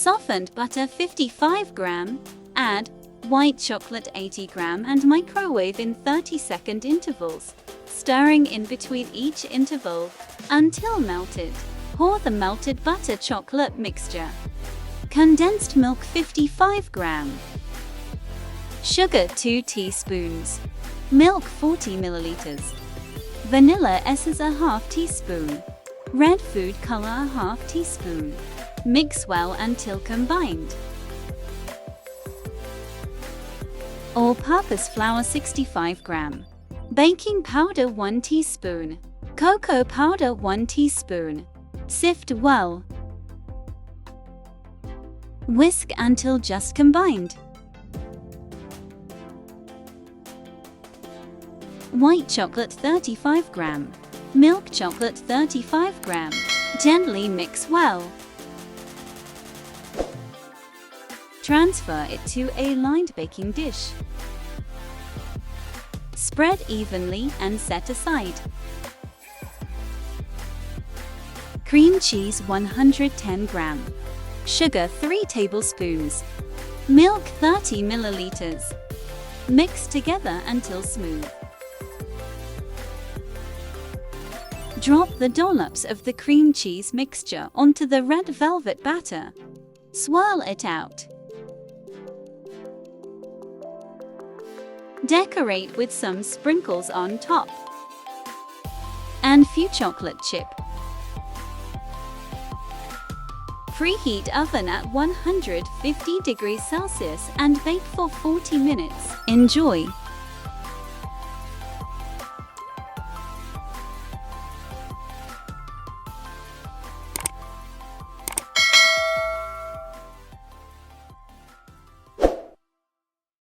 Softened butter 55 gram. Add white chocolate 80 gram and microwave in 30-second intervals, stirring in between each interval until melted. Pour the melted butter chocolate mixture. Condensed milk 55 gram. Sugar 2 teaspoons. Milk 40 milliliters. Vanilla essence a half teaspoon. Red food color a half teaspoon. Mix well until combined. All-purpose flour 65 gram. Baking powder 1 teaspoon. Cocoa powder 1 teaspoon. Sift well. Whisk until just combined. White chocolate 35 gram. Milk chocolate 35 gram. Gently mix well. Transfer it to a lined baking dish. Spread evenly and set aside. Cream cheese 110 gram. Sugar 3 tablespoons. Milk 30 milliliters. Mix together until smooth. Drop the dollops of the cream cheese mixture onto the red velvet batter. Swirl it out. Decorate with some sprinkles on top and few chocolate chip. Preheat oven at 150 degrees Celsius and bake for 40 minutes. Enjoy!